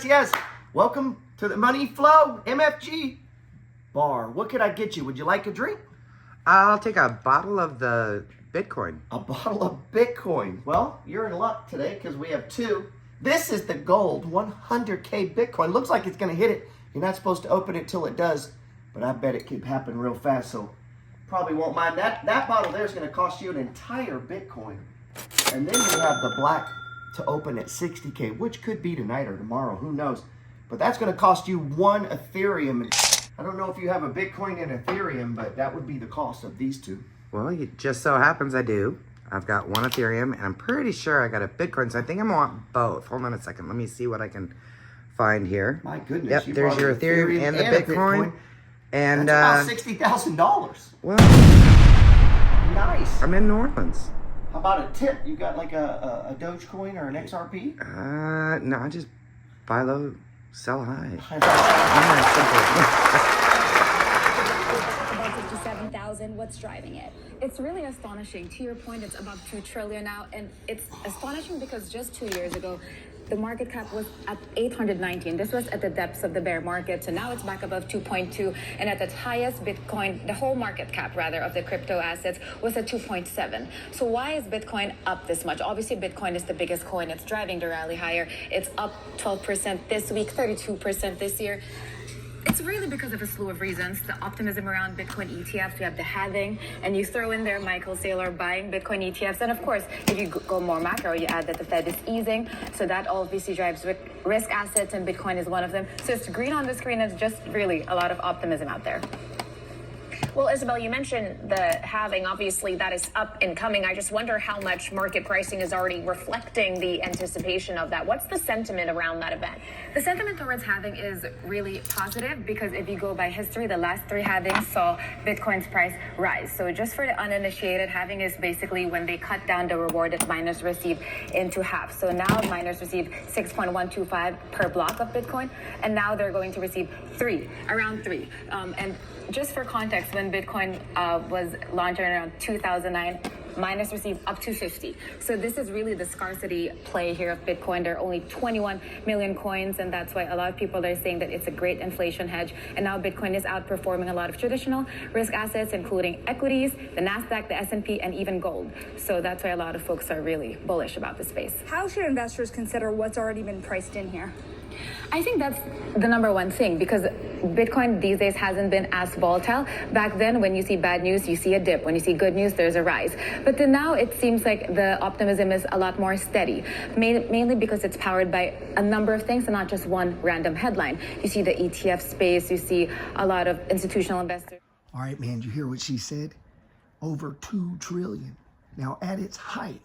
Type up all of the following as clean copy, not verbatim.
yes. Welcome to the Money Flow MFG bar. What could I get you? Would you like a drink? I'll take a bottle of the Bitcoin. A bottle of Bitcoin. Well, you're in luck today because we have two. This is the gold 100K Bitcoin. Looks like it's going to hit it. You're not supposed to open it till it does, but I bet it could happen real fast, so probably won't mind. That bottle there is going to cost you an entire Bitcoin. And then you have the black to open at 60K, which could be tonight or tomorrow, who knows. But that's going to cost you 1 Ethereum. I don't know if you have a Bitcoin and Ethereum, but that would be the cost of these two. Well, it just so happens I do. I've got 1 Ethereum, and I'm pretty sure I got a Bitcoin, so I think I'm going to want both. Hold on a second. Let me see what I can find here. My goodness. Yep, there's your Ethereum and the Bitcoin. And that's about $60,000. Well, nice. I'm in New Orleans. How about a tip? You got like a Dogecoin or an XRP? No, I just buy low, sell high. About 57,000. What's driving it? It's really astonishing. To your point, it's above 2 trillion now, and it's astonishing because just 2 years ago, the market cap was at 819. This was at the depths of the bear market, so now it's back above 2.2, and at its highest, Bitcoin, the whole market cap rather of the crypto assets, was at 2.7. So why is Bitcoin up this much? Obviously, Bitcoin is the biggest coin. It's driving the rally higher. It's up 12% this week, 32% this year. It's really because of a slew of reasons. The optimism around Bitcoin ETFs, you have the halving, and you throw in there Michael Saylor buying Bitcoin ETFs. And of course, if you go more macro, you add that the Fed is easing. So that obviously drives risk assets, and Bitcoin is one of them. So it's green on the screen. It's just really a lot of optimism out there. Well, Isabel, you mentioned the halving. Obviously, that is up and coming. I just wonder how much market pricing is already reflecting the anticipation of that. What's the sentiment around that event? The sentiment towards halving is really positive because if you go by history, the last 3 halvings saw Bitcoin's price rise. So just for the uninitiated, halving is basically when they cut down the reward that miners receive into half. So now miners receive 6.125 per block of Bitcoin, and now they're going to receive around 3. And just for context, when Bitcoin was launched around 2009, miners received up to 50. So this is really the scarcity play here of Bitcoin. There are only 21 million coins, and that's why a lot of people are saying that it's a great inflation hedge. And now Bitcoin is outperforming a lot of traditional risk assets, including equities, the NASDAQ, the S&P, and even gold. So that's why a lot of folks are really bullish about the space. How should investors consider what's already been priced in here? I think that's the number one thing because Bitcoin these days hasn't been as volatile. Back then, when you see bad news, you see a dip. When you see good news, there's a rise. But then now it seems like the optimism is a lot more steady, mainly because it's powered by a number of things and not just one random headline. You see the ETF space, you see a lot of institutional investors. All right, man, did you hear what she said? Over 2 trillion. Now, at its height,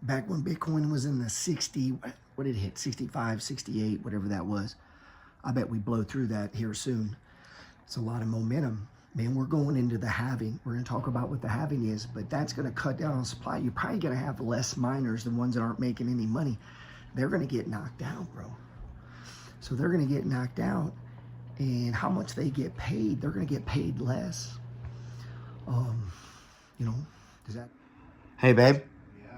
back when Bitcoin was in the 60, what did it hit? 65, 68, whatever that was. I bet we blow through that here soon. It's a lot of momentum. Man, we're going into the halving. We're going to talk about what the halving is, but that's going to cut down on supply. You're probably going to have less miners, the ones that aren't making any money. They're going to get knocked out, bro. So they're going to get knocked out, and how much they get paid, they're going to get paid less. You know, does that... Hey, babe. Yeah.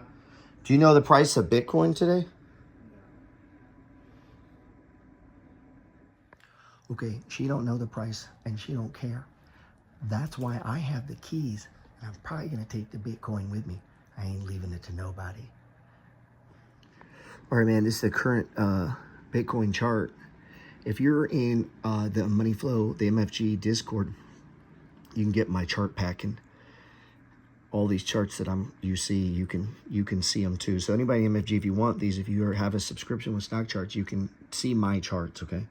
Do you know the price of Bitcoin today? Okay, she don't know the price and she don't care. That's why I have the keys. I'm probably gonna take the Bitcoin with me. I ain't leaving it to nobody. All right, man, this is the current Bitcoin chart. If you're in the Money Flow, the MFG Discord, you can get my chart pack, and all these charts that you see, you can see them too. So anybody in MFG, if you want these, if you have a subscription with stock charts, you can see my charts, okay?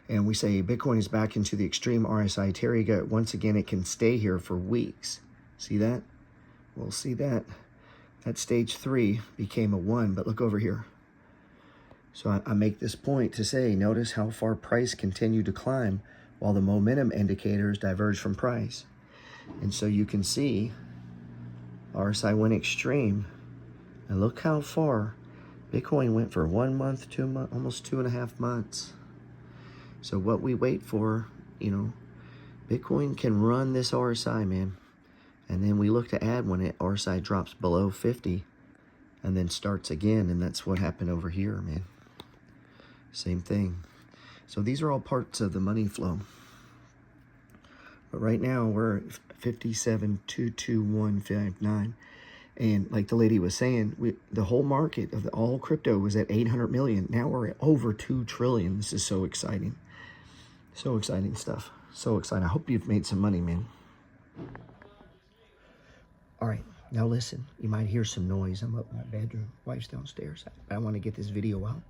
And we say Bitcoin is back into the extreme RSI Terry gut. Once again, it can stay here for weeks. See that? We'll see that. That stage 3 became a 1, but look over here. So I make this point to say, notice how far price continued to climb while the momentum indicators diverge from price. And so you can see RSI went extreme. And look how far Bitcoin went for 1 month, 2 months, almost 2.5 months. So what we wait for, you know, Bitcoin can run this RSI, man. And then we look to add when RSI drops below 50 and then starts again. And that's what happened over here, man. Same thing. So these are all parts of the money flow. But right now we're at 57,221.59. And like the lady was saying, the whole market of all crypto was at 800 million. Now we're at over 2 trillion. This is so exciting. So exciting stuff. So exciting. I hope you've made some money, man. All right, now listen. You might hear some noise. I'm up in my bedroom. Wife's downstairs. I want to get this video out.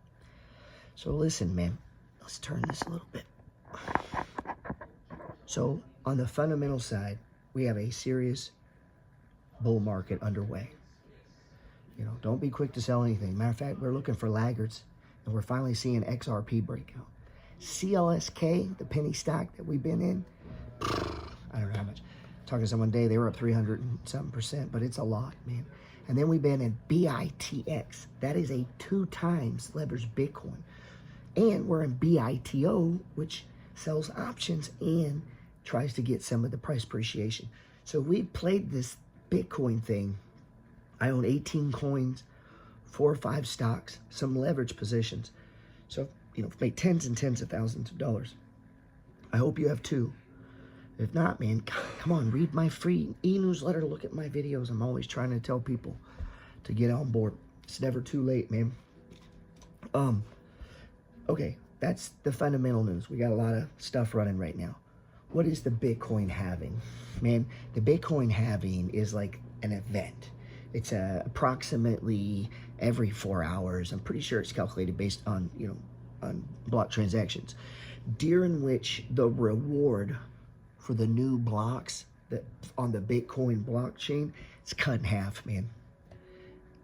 So listen, man. Let's turn this a little bit. So on the fundamental side, we have a serious bull market underway. You know, don't be quick to sell anything. Matter of fact, we're looking for laggards, and we're finally seeing XRP breakout. CLSK, the penny stock that we've been in, I don't know how much. Talking to someone today, they were up 300 and something percent, but it's a lot, man. And then we've been in BITX. That is a 2 times leveraged Bitcoin. And we're in BITO, which sells options and tries to get some of the price appreciation. So we played this Bitcoin thing. I own 18 coins, 4 or 5 stocks, some leverage positions. So, you know, made tens and tens of thousands of dollars. I hope you have too. If not, man, come on, read my free e-newsletter, look at my videos. I'm always trying to tell people to get on board. It's never too late, man. Okay, that's the fundamental news. We got a lot of stuff running right now. What is the Bitcoin halving? Man, the Bitcoin halving is like an event. It's approximately every 4 hours. I'm pretty sure it's calculated based on, you know, on block transactions, during which the reward for the new blocks that on the Bitcoin blockchain, it's cut in half, man.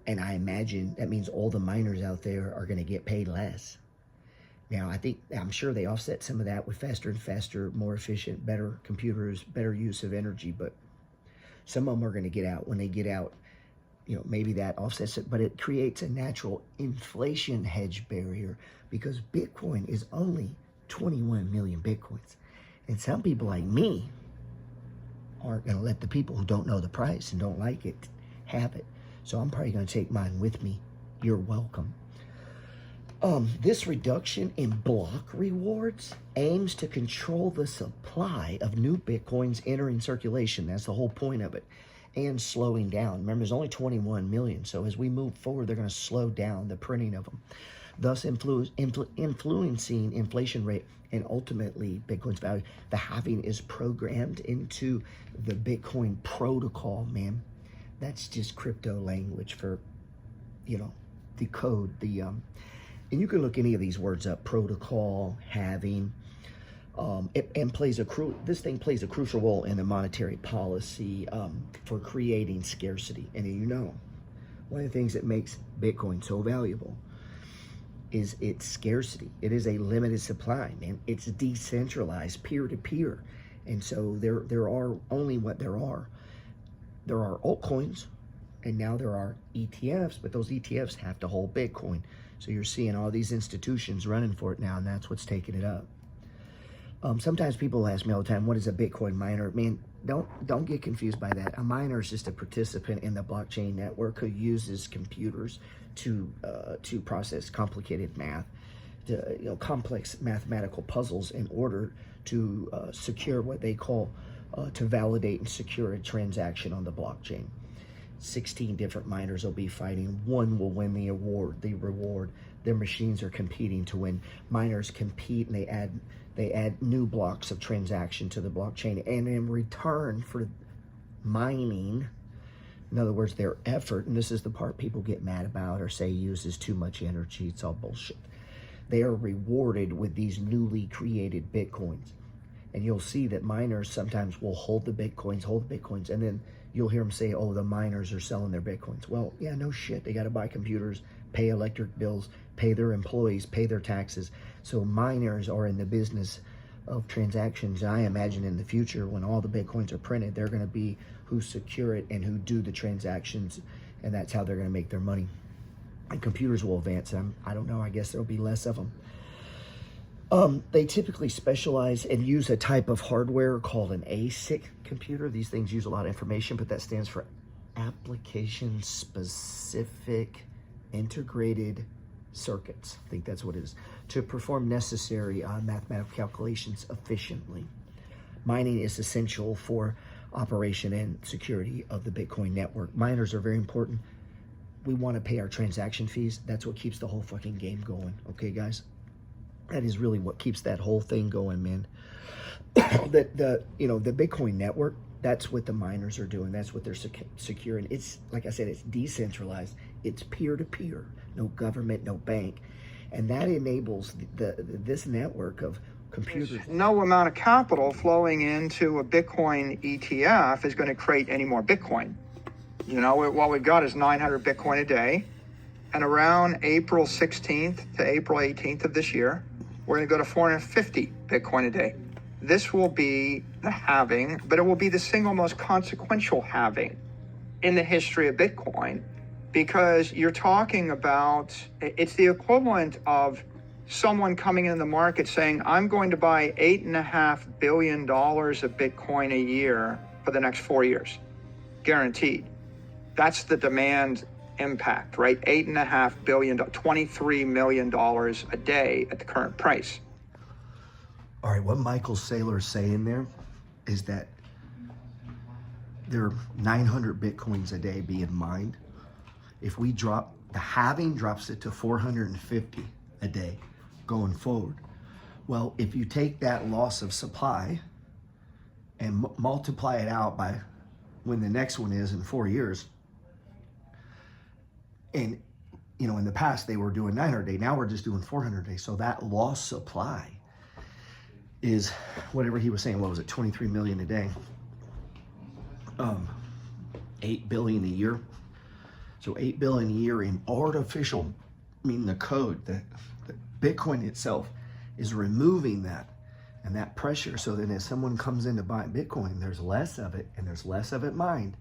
And I imagine that means all the miners out there are going to get paid less. Now, I'm sure they offset some of that with faster and faster, more efficient, better computers, better use of energy, but some of them are going to get out. When they get out, you know, maybe that offsets it, but it creates a natural inflation hedge barrier because Bitcoin is only 21 million Bitcoins. And some people like me aren't going to let the people who don't know the price and don't like it have it. So I'm probably going to take mine with me. You're welcome. This reduction in block rewards aims to control the supply of new Bitcoins entering circulation. That's the whole point of it. And slowing down. Remember, there's only 21 million. So as we move forward, they're going to slow down the printing of them, thus influencing inflation rate and ultimately Bitcoin's value. The halving is programmed into the Bitcoin protocol, man. That's just crypto language for, you know, the code, and you can look any of these words up: protocol, halving. This thing plays a crucial role in the monetary policy for creating scarcity. And you know, one of the things that makes Bitcoin so valuable is its scarcity. It is a limited supply, man. It's decentralized, peer-to-peer. And so there are only what there are. There are altcoins, and now there are ETFs, but those ETFs have to hold Bitcoin. So you're seeing all these institutions running for it now, and that's what's taking it up. Sometimes people ask me all the time, what is a Bitcoin miner? Man, don't get confused by that. A miner is just a participant in the blockchain network who uses computers to process complicated math, complex mathematical puzzles in order to secure what they call to validate and secure a transaction on the blockchain. 16 different miners will be fighting. One will win the reward. Their machines are competing to win. Miners compete, and they add new blocks of transaction to the blockchain. And in return for mining, in other words, their effort, and this is the part people get mad about or say uses too much energy, it's all bullshit. They are rewarded with these newly created Bitcoins. And you'll see that miners sometimes will hold the Bitcoins, and then you'll hear them say, oh, the miners are selling their Bitcoins. Well, yeah, no shit. They got to buy computers, pay electric bills, pay their employees, pay their taxes. So miners are in the business of transactions. I imagine in the future when all the Bitcoins are printed, they're going to be who secure it and who do the transactions, and that's how they're going to make their money. And computers will advance. I don't know. I guess there'll be less of them. They typically specialize and use a type of hardware called an ASIC computer. These things use a lot of information, but that stands for application-specific integrated circuits. I think that's what it is. To perform necessary mathematical calculations efficiently. Mining is essential for operation and security of the Bitcoin network. Miners are very important. We want to pay our transaction fees. That's what keeps the whole fucking game going. Okay, guys? That is really what keeps that whole thing going, man. The Bitcoin network, that's what the miners are doing. That's what they're securing. It's, like I said, it's decentralized. It's peer-to-peer. No government, no bank. And that enables this network of computers. No amount of capital flowing into a Bitcoin ETF is going to create any more Bitcoin. You know, what we've got is 900 Bitcoin a day. And around April 16th to April 18th of this year, we're going to go to 450 Bitcoin a day. This will be the halving, but it will be the single most consequential halving in the history of Bitcoin, because you're talking about, it's the equivalent of someone coming in the market saying, I'm going to buy $8.5 billion of Bitcoin a year for the next 4 years, guaranteed. That's the demand impact, right? $8.5 billion, $23 million a day at the current price. All right, what Michael Saylor is saying there is that there are 900 Bitcoins a day being mined. If we drop, the halving drops it to 450 a day going forward. Well, if you take that loss of supply and multiply it out by when the next one is in 4 years, and you know, in the past they were doing 900 a day, now we're just doing 400 a day. So that lost supply is whatever he was saying, what was it, 23 million a day, 8 billion a year. So 8 billion a year in artificial, meaning the code, the Bitcoin itself is removing that and that pressure. So then if someone comes in to buy Bitcoin, there's less of it and there's less of it mined,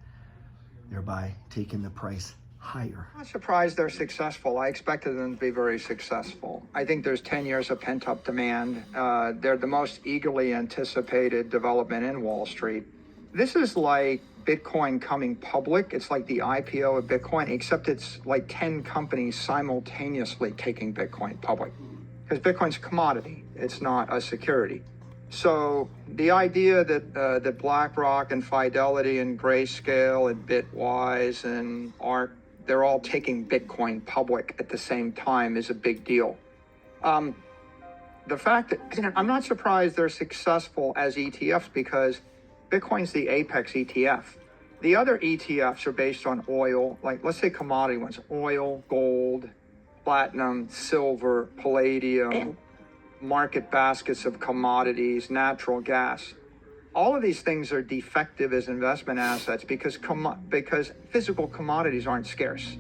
thereby taking the price higher. I'm not surprised they're successful. I expected them to be very successful. I think there's 10 years of pent-up demand. They're the most eagerly anticipated development in Wall Street. This is like Bitcoin coming public. It's like the IPO of Bitcoin, except it's like 10 companies simultaneously taking Bitcoin public. Because Bitcoin's a commodity. It's not a security. So the idea that BlackRock and Fidelity and Grayscale and Bitwise and ARK, they're all taking Bitcoin public at the same time is a big deal. The fact that I'm not surprised they're successful as ETFs, because Bitcoin's the apex ETF. The other ETFs are based on oil, like let's say commodity ones, oil, gold, platinum, silver, palladium, market baskets of commodities, natural gas. All of these things are defective as investment assets because physical commodities aren't scarce.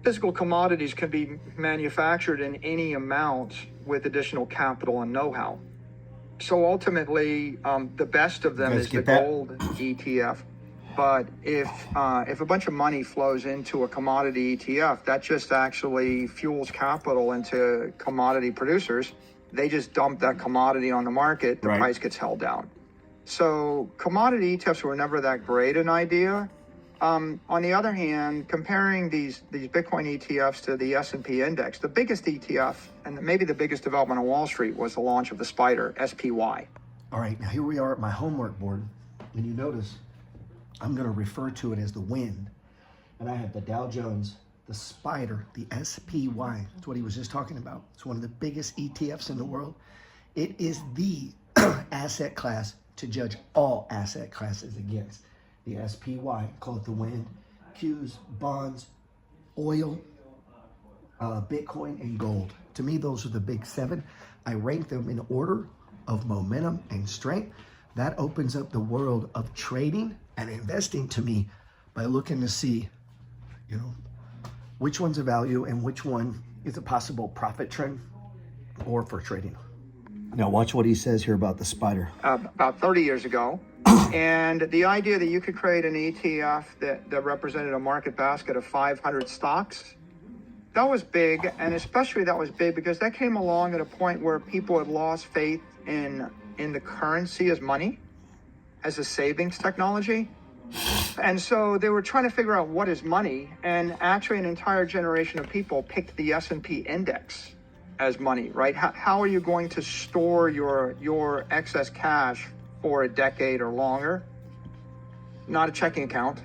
Physical commodities can be manufactured in any amount with additional capital and know-how. So ultimately, the best of them is the gold ETF. But if a bunch of money flows into a commodity ETF, that just actually fuels capital into commodity producers. They just dump that commodity on the market, the price gets held down. So commodity ETFs were never that great an idea. On the other hand, comparing these Bitcoin ETFs to the S&P index, the biggest ETF and maybe the biggest development on Wall Street was the launch of the SPDR, SPY. All right, now here we are at my homework board, and you notice I'm going to refer to it as the wind. And I have the Dow Jones, the SPDR, the SPY. That's what he was just talking about. It's one of the biggest ETFs in the world. It is the asset class to judge all asset classes against. The SPY, call it the wind, Qs, bonds, oil, Bitcoin, and gold. To me, those are the big seven. I rank them in order of momentum and strength. That opens up the world of trading and investing to me by looking to see, you know, which one's a value and which one is a possible profit trend or for trading. Now watch what he says here about the SPDR. About 30 years ago. And the idea that you could create an ETF that represented a market basket of 500 stocks, that was big. And especially that was big because that came along at a point where people had lost faith in the currency as money, as a savings technology. And so they were trying to figure out what is money, and actually an entire generation of people picked the S&P index as money, right? How are you going to store your excess cash for a decade or longer? Not a checking account,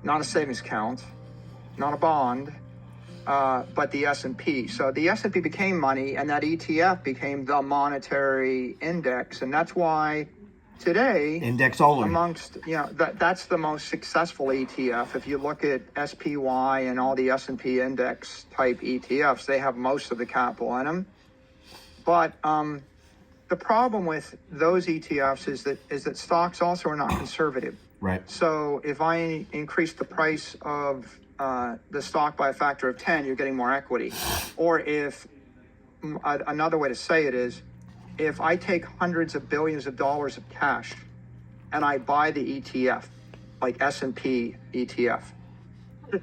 not a savings account, not a bond, but the S&P. So the S&P became money, and that ETF became the monetary index, and that's why today, Index only. amongst, that's the most successful ETF. If you look at SPY and all the S&P index type ETFs, they have most of the capital in them. But the problem with those ETFs is that stocks also are not conservative. Right. So if I increase the price of the stock by a factor of 10, you're getting more equity. Or if another way to say it is, if I take hundreds of billions of dollars of cash and I buy the ETF, like S&P ETF,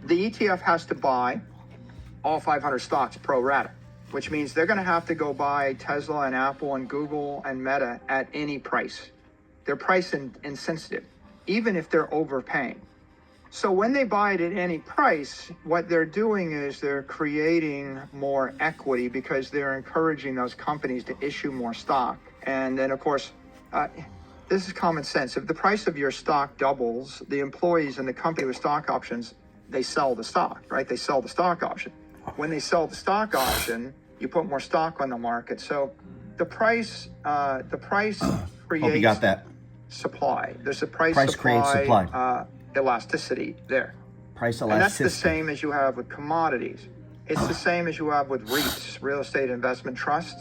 the ETF has to buy all 500 stocks pro rata, which means they're going to have to go buy Tesla and Apple and Google and Meta at any price. They're price insensitive, even if they're overpaying. So when they buy it at any price, what they're doing is they're creating more equity because they're encouraging those companies to issue more stock. And then, of course, this is common sense. If the price of your stock doubles, the employees in the company with stock options, they sell the stock, right? They sell the stock option. When they sell the stock option, you put more stock on the market. So the price creates Hope you got that. supply. There's a price creates supply. Elasticity there. Price And that's elasticity. the same as you have with commodities. It's the same as you have with REITs, real estate investment trusts,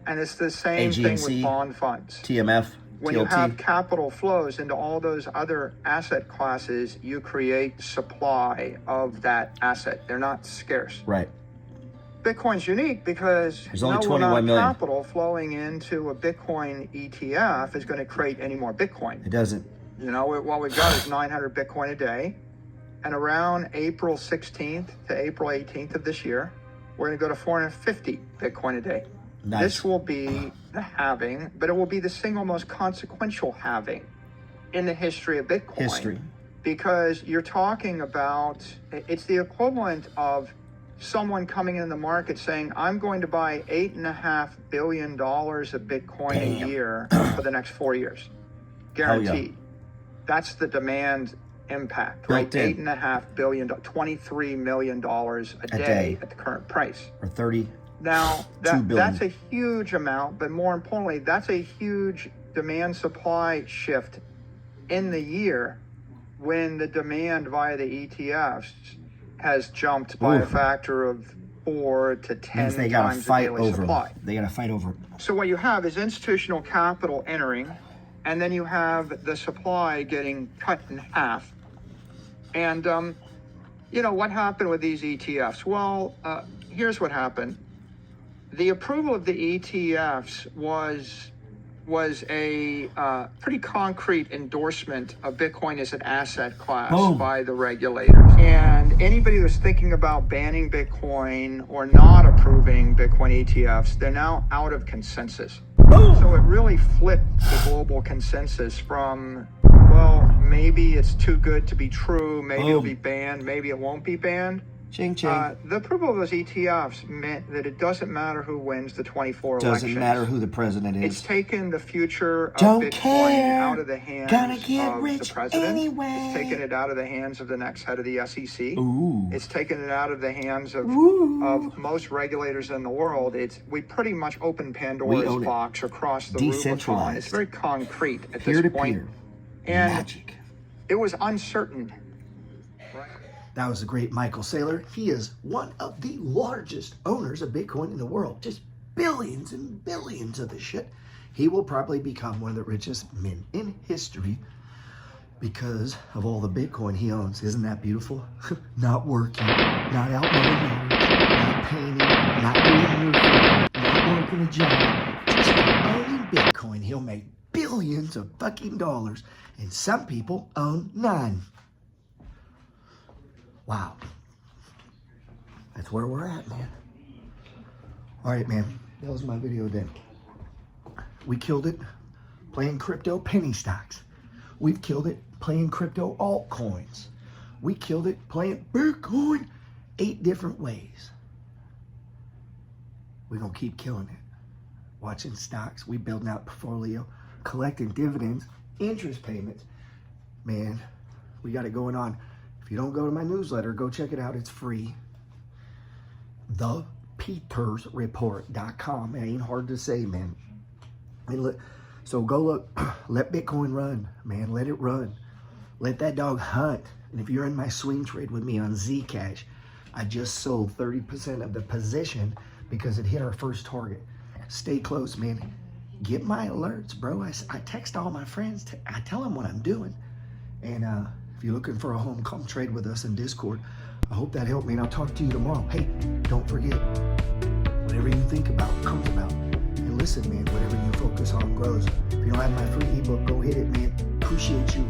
and it's the same thing AGNC, with bond funds. TMF, When TLT. you have capital flows into all those other asset classes, you create supply of that asset. They're not scarce. Right. Bitcoin's unique because There's only no 21 amount of million. capital flowing into a Bitcoin ETF is going to create any more Bitcoin. It doesn't. You know, what we've got is 900 Bitcoin a day. And around April 16th to April 18th of this year, we're going to go to 450 Bitcoin a day. Nice. This will be the halving, but it will be the single most consequential halving in the history of Bitcoin. History. Because you're talking about, it's the equivalent of someone coming in the market saying, I'm going to buy $8.5 billion of Bitcoin a year for the next 4 years. Guaranteed. That's the demand impact, right? Built in. $8.5 billion, $23 million a day at the current price. Or 30. Now, $2 billion. that's a huge amount, but more importantly, that's a huge demand-supply shift in the year when the demand via the ETFs has jumped by a factor of 4 to 10 Means they gotta times the fight daily over. supply. They gotta fight over. So what you have is institutional capital entering, and then you have the supply getting cut in half. And, what happened with these ETFs? Well, here's what happened. The approval of the ETFs was a pretty concrete endorsement of Bitcoin as an asset class by the regulators. And anybody who's thinking about banning Bitcoin or not approving Bitcoin ETFs, they're now out of consensus. So it really flipped the global consensus from, well, maybe it's too good to be true, maybe it'll be banned, maybe it won't be banned. Ching, ching. The approval of those ETFs meant that it doesn't matter who wins the 24 Doesn't elections. matter who the president is. It's taken the future of Don't Bitcoin care. out of the hands Gonna get of rich the president. anyway. It's taken it out of the hands of the next head of the SEC. Ooh. It's taken it out of the hands of most regulators in the world. We pretty much opened Pandora's own it. box across the Rubicon. Decentralized. It's very concrete at Peer to this point. peer. And Magic. it was uncertain. That was the great Michael Saylor. He is one of the largest owners of Bitcoin in the world. Just billions and billions of this shit. He will probably become one of the richest men in history because of all the Bitcoin he owns. Isn't that beautiful? Not working, not out mowing yards, not painting, not doing roofing, not working a job. Just owning Bitcoin. He'll make billions of fucking dollars. And some people own none. Wow. That's where we're at, man. All right, man. That was my video then. We killed it playing crypto penny stocks. We've killed it playing crypto altcoins. We killed it playing Bitcoin 8 different ways. We're going to keep killing it. Watching stocks. We building out portfolio, collecting dividends, interest payments. Man, we got it going on. If you don't go to my newsletter, go check it out. It's free. ThePetersReport.com. It ain't hard to say, man. And look, so go look. Let Bitcoin run, man. Let it run. Let that dog hunt. And if you're in my swing trade with me on Zcash, I just sold 30% of the position because it hit our first target. Stay close, man. Get my alerts, bro. I text all my friends. I tell them what I'm doing. And if you're looking for a home, come trade with us in Discord. I hope that helped me, and I'll talk to you tomorrow. Hey, don't forget, whatever you think about comes about. And listen, man, whatever you focus on grows. If you don't have my free ebook, go hit it, man. Appreciate you.